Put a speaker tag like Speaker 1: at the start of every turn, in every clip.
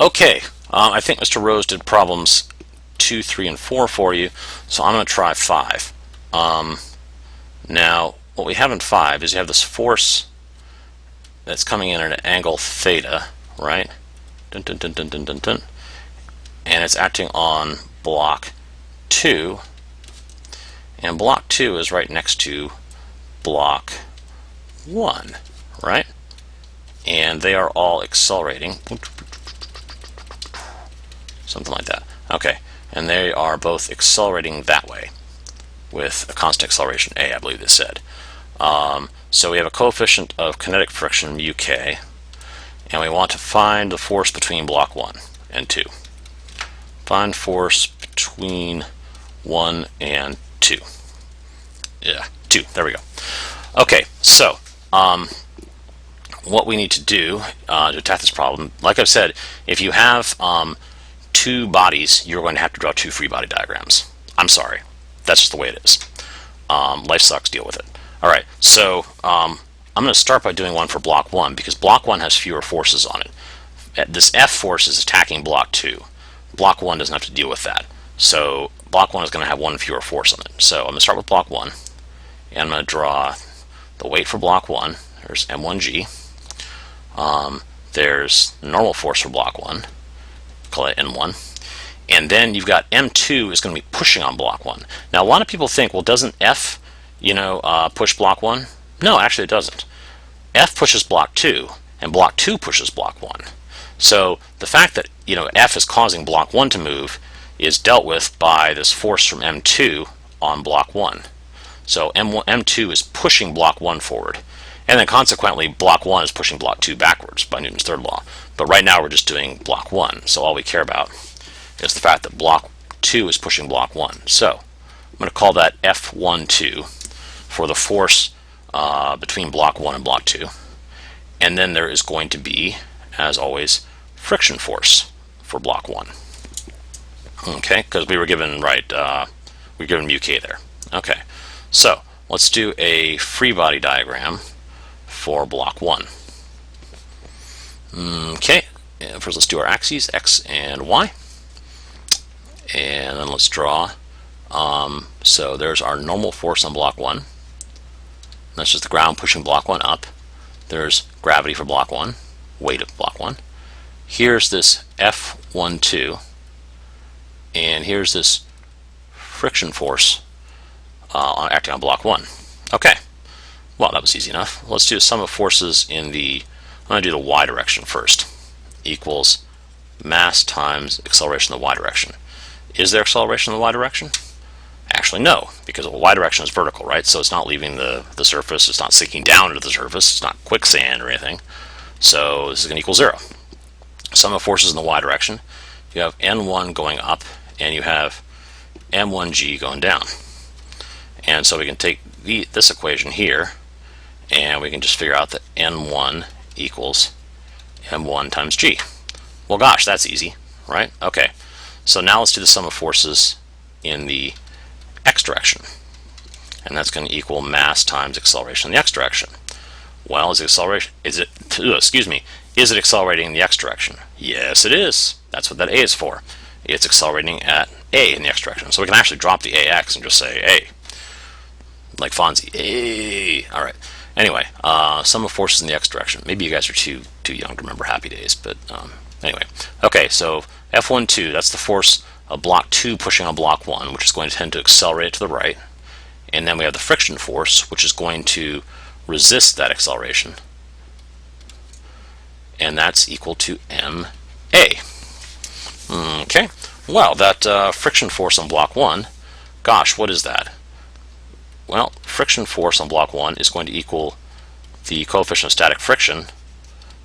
Speaker 1: Okay, I think Mr. Rose did problems 2, 3, and 4 for you, so I'm going to try 5. Now, what we have in 5 is you have this force that's coming in at an angle theta, right? Dun, dun, dun, dun, dun, dun, dun. And it's acting on block 2, and block 2 is right next to block 1, right? And they are all accelerating. Something like that. Okay, and they are both accelerating that way with a constant acceleration a, I believe they said. So we have a coefficient of kinetic friction, mu k, and we want to find the force between block 1 and 2. Find force between 1 and 2. Yeah, 2. There we go. Okay, so what we need to do to attack this problem, like I've said, if you have 2 bodies, you're going to have to draw 2 free body diagrams. I'm sorry. That's just the way it is. Life sucks, deal with it. Alright, so I'm going to start by doing one for block 1 because block 1 has fewer forces on it. This F force is attacking block 2. Block 1 doesn't have to deal with that. So block 1 is going to have 1 fewer force on it. So I'm going to start with block 1, and I'm going to draw the weight for block 1. There's M1G. There's normal force for block 1. Call it N1. And then you've got M2 is going to be pushing on block 1. Now, a lot of people think, well, doesn't F, push block 1? No, actually it doesn't. F pushes block 2, and block 2 pushes block 1. So the fact that, F is causing block 1 to move is dealt with by this force from M2 on block 1. So M2 is pushing block 1 forward. And then consequently, block 1 is pushing block 2 backwards by Newton's third law. But right now we're just doing block 1. So all we care about is the fact that block 2 is pushing block 1. So I'm going to call that F12 for the force between block 1 and block 2. And then there is going to be, as always, friction force for block 1. Okay, because we were given, we were given mu k there. Okay, so let's do a free body diagram for block 1. Okay, first let's do our axes, x and y. And then let's draw. So there's our normal force on block 1. That's just the ground pushing block 1 up. There's gravity for block 1, weight of block 1. Here's this F12, and here's this friction force acting on block 1. Okay, well, that was easy enough. Let's do a sum of forces in the, I'm going to do the y direction first, equals mass times acceleration in the y direction. Is there acceleration in the y direction? Actually, no, because the y direction is vertical, right? So it's not leaving the surface, it's not sinking down into the surface, it's not quicksand or anything. So this is going to equal 0. Sum of forces in the y direction. You have N1 going up, and you have M1G going down. And so we can take this equation here, and we can just figure out that N1 equals M1 times G. Well, gosh, that's easy, right? Okay, so now let's do the sum of forces in the x direction. And that's going to equal mass times acceleration in the x direction. Well, is it accelerating in the x direction? Yes, it is. That's what that a is for. It's accelerating at a in the x direction. So we can actually drop the ax and just say a. Like Fonzie, a. All right. Anyway, sum of forces in the x direction. Maybe you guys are too young to remember Happy Days, but anyway. Okay, so F12, that's the force of block 2 pushing on block 1, which is going to tend to accelerate to the right. And then we have the friction force, which is going to resist that acceleration. And that's equal to ma. Okay, well, that friction force on block 1, gosh, what is that? Well, friction force on block 1 is going to equal the coefficient of static friction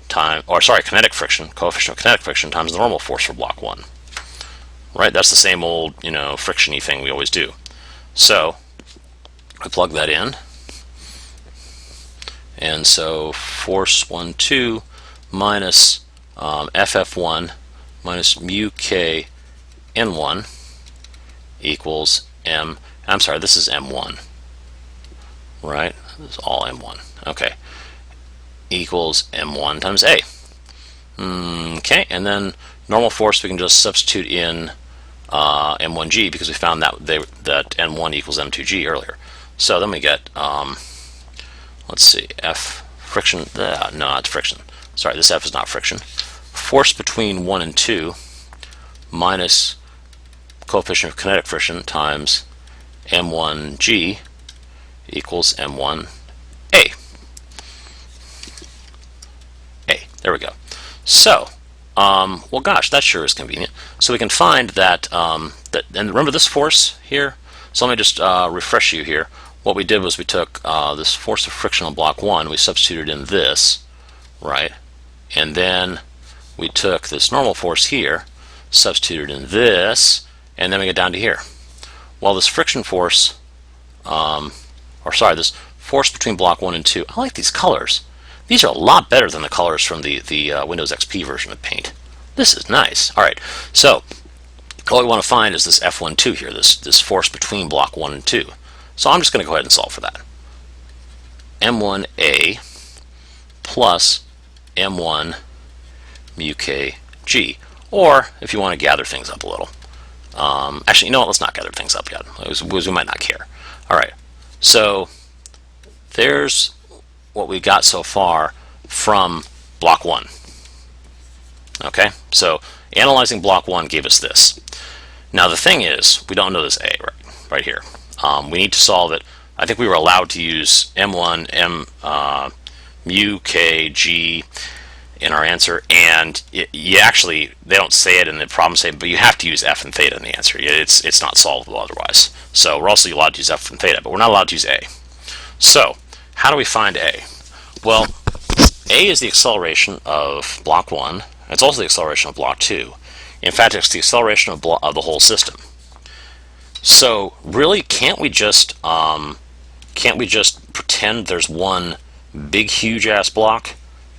Speaker 1: kinetic friction, coefficient of kinetic friction times the normal force for block 1. Right, that's the same old, friction-y thing we always do. So, I plug that in. And so, force 1, 2 minus FF1 minus mu k N1 equals I'm sorry, this is M1. Right? This is all M1. Okay. Equals M1 times A. Okay, and then Normal force we can just substitute in m1g because we found that n1 equals m2g earlier. So then we get, let's see, F friction, no, not friction. Sorry, this F is not friction. Force between 1 and 2 minus coefficient of kinetic friction times m1g equals m1a. There we go. So, well, gosh, that sure is convenient. So we can find that, and remember this force here? So let me just refresh you here. What we did was we took this force of friction on block 1, we substituted in this, right? And then we took this normal force here, substituted in this, and then we get down to here. Well, this friction force, this force between block 1 and 2, I like these colors. These are a lot better than the colors from the Windows XP version of Paint. This is nice. All right, so all we want to find is this F12 here, this force between block 1 and 2. So I'm just going to go ahead and solve for that. M1A plus M1 mu kg. Or, if you want to gather things up a little. Actually, you know what? Let's not gather things up yet, because we might not care. All right, so there's what we got so far from block 1. Okay, so analyzing block 1 gave us this. Now the thing is, we don't know this A right here. We need to solve it. I think we were allowed to use M1 mu kg in our answer, and you actually, they don't say it in the problem statement, but you have to use F and theta in the answer. It's not solvable otherwise. So we're also allowed to use F and theta, but we're not allowed to use A. So how do we find A? Well, A is the acceleration of block 1. It's also the acceleration of block 2. In fact, it's the acceleration of the whole system. So really, can't we just pretend there's one big, huge ass block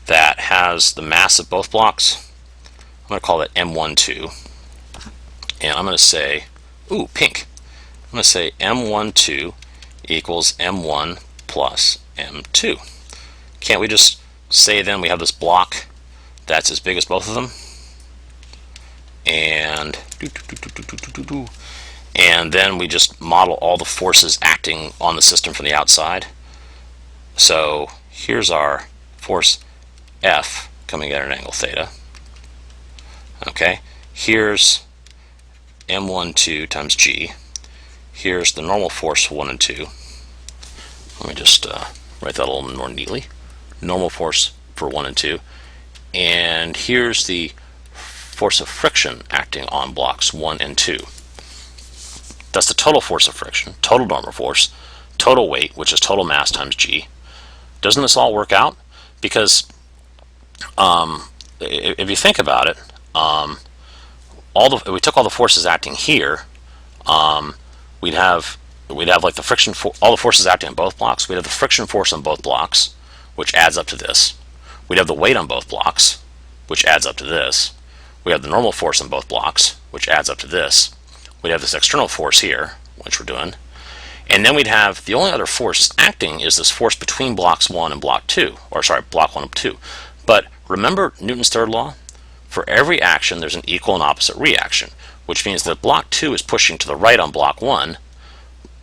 Speaker 1: that has the mass of both blocks? I'm going to call it M12, and I'm going to say, ooh, pink. I'm going to say M12 equals M1 plus M2. Can't we just say then we have this block that's as big as both of them? And then we just model all the forces acting on the system from the outside. So here's our force F coming at an angle theta. Okay, here's M12 times G. Here's the normal force 1 and 2. Let me just write that a little more neatly. Normal force for 1 and 2. And here's the force of friction acting on blocks 1 and 2. That's the total force of friction, total normal force, total weight, which is total mass times G. Doesn't this all work out? Because if you think about it, we took all the forces acting here, we'd have like the friction all the forces acting on both blocks. We'd have the friction force on both blocks, which adds up to this. We'd have the weight on both blocks, which adds up to this. We have the normal force on both blocks, which adds up to this. We'd have this external force here, which we're doing. And then we'd have the only other force acting is this force between blocks 1 and block 2, or sorry, block 1 and 2. But remember Newton's third law? For every action, there's an equal and opposite reaction, which means that block 2 is pushing to the right on block 1,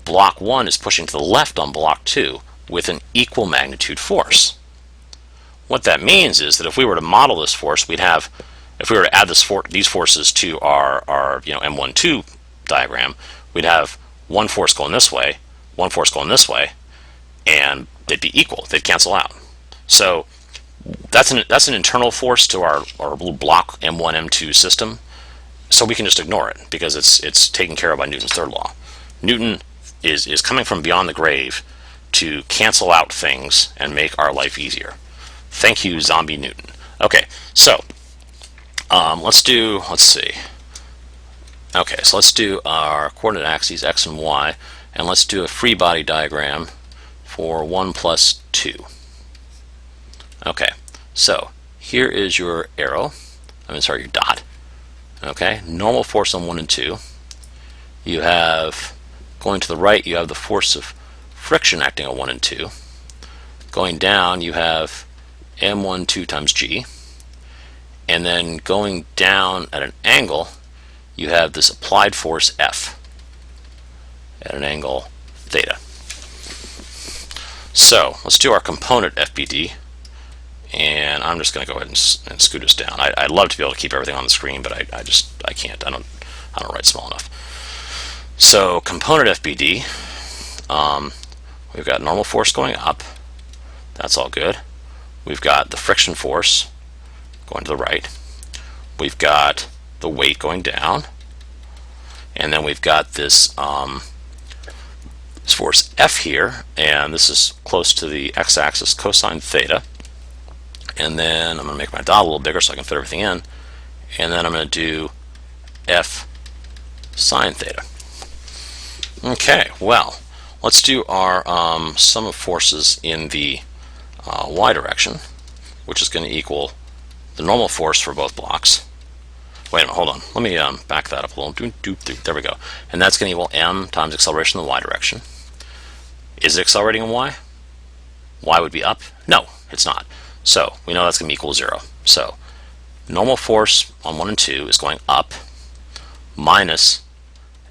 Speaker 1: block 1 is pushing to the left on block 2 with an equal magnitude force. What that means is that if we were to model this force, we'd have, if we were to add these forces to our M12 diagram, we'd have one force going this way, one force going this way, and they'd be equal. They'd cancel out. So that's an internal force to our little block M1, M2 system. So we can just ignore it because it's taken care of by Newton's third law. Newton is coming from beyond the grave to cancel out things and make our life easier. Thank you, Zombie Newton. Okay, so let's see. Okay, so let's do our coordinate axes, x and y, and let's do a free body diagram for 1 plus 2. Okay, so here is your arrow, your dot. Okay, normal force on 1 and 2. You have, going to the right, you have the force of friction acting on 1 and 2. Going down, you have M12 times G. And and then going down at an angle, you have this applied force F at an angle theta. So let's do our component FBD, and I'm just going to go ahead and scoot us down. I'd love to be able to keep everything on the screen, but I can't. I don't write small enough. So component FBD, we've got normal force going up. That's all good. We've got the friction force going to the right. We've got the weight going down, and then we've got this force F here, and this is close to the x-axis cosine theta. And then I'm going to make my dot a little bigger so I can fit everything in, and then I'm going to do F sine theta. Okay, well, let's do our sum of forces in the y direction, which is going to equal the normal force for both blocks. Wait a minute, hold on. Let me back that up a little. There we go. And that's going to equal m times acceleration in the y direction. Is it accelerating in y? Y would be up? No, it's not. So we know that's going to be equal to 0. So normal force on 1 and 2 is going up minus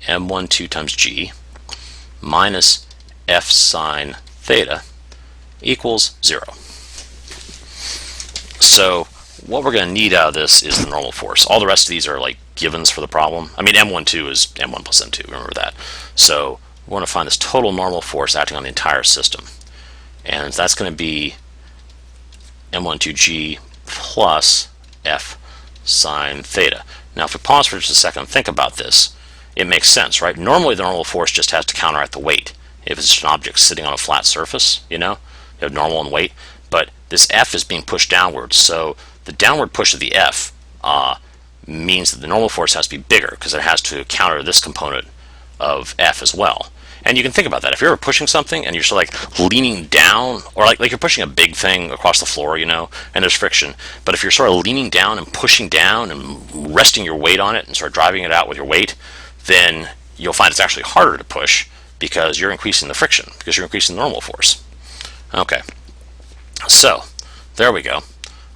Speaker 1: m12 times g minus f sine theta equals 0. So what we're going to need out of this is the normal force. All the rest of these are like givens for the problem. I mean, m12 is m1 plus m2, remember that. So we want to find this total normal force acting on the entire system. And that's going to be m12g plus f sine theta. Now if we pause for just a second and think about this, it makes sense, right? Normally the normal force just has to counteract the weight. If it's just an object sitting on a flat surface, you have normal and weight, but this F is being pushed downwards, so the downward push of the F means that the normal force has to be bigger because it has to counter this component of F as well. And you can think about that. If you're ever pushing something and you're sort of like leaning down, or like you're pushing a big thing across the floor, and there's friction, but if you're sort of leaning down and pushing down and resting your weight on it and sort of driving it out with your weight, then you'll find it's actually harder to push because you're increasing the friction, because you're increasing the normal force. Okay, so there we go.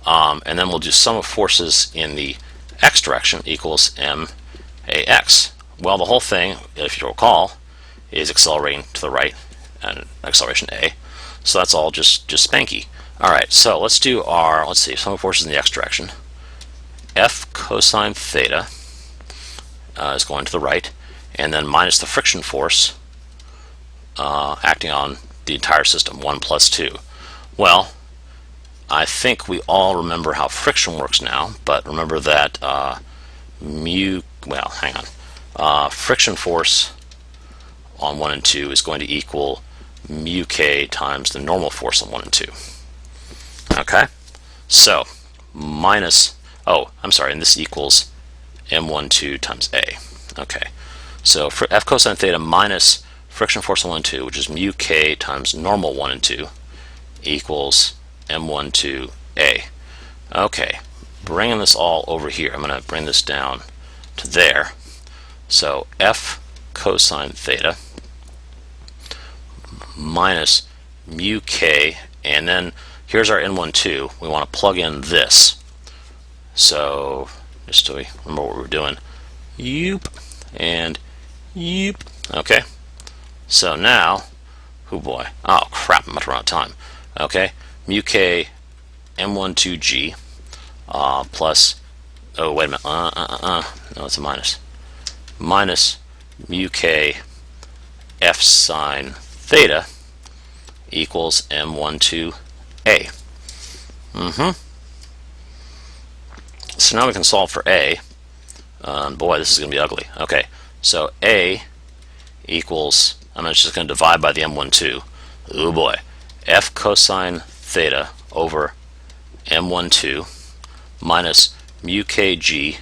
Speaker 1: And then we'll do sum of forces in the x direction equals max. Well, the whole thing, if you recall, is accelerating to the right and acceleration a. So that's all just spanky. All right, so let's do let's see, sum of forces in the x direction. F cosine theta is going to the right, and then minus the friction force acting on the entire system, 1 plus 2. Well, I think we all remember how friction works now, but remember that friction force on 1 and 2 is going to equal mu k times the normal force on 1 and 2. Okay, so minus, and this equals m12 times a. Okay, so for F cosine theta minus friction force on 1 and 2, which is mu k times normal 1 and 2, equals m12a. Okay, bringing this all over here, I'm going to bring this down to there. So F cosine theta minus mu k, and then here's our n12. We want to plug in this. So just so we remember what we're doing, yoop and yoop. Okay, so now, oh boy, oh crap, I'm about to run out of time. Okay, mu k m12g plus, oh wait a minute, no, it's a minus, minus mu k f sine theta equals m12a. So now we can solve for a. Boy, this is going to be ugly. Okay, so a equals, I'm just going to divide by the m12. Oh boy, f cosine theta over m12 minus mu kg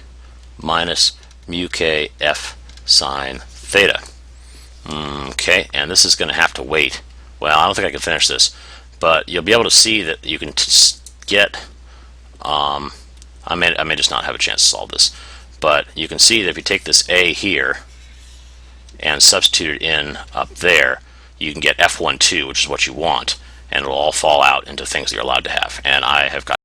Speaker 1: minus mu k f sine theta. Okay, and this is going to have to wait. Well, I don't think I can finish this, but you'll be able to see that you can get, I may just not have a chance to solve this, but you can see that if you take this a here and substitute it in up there, you can get f12, which is what you want, and it'll all fall out into things that you're allowed to have. And I have got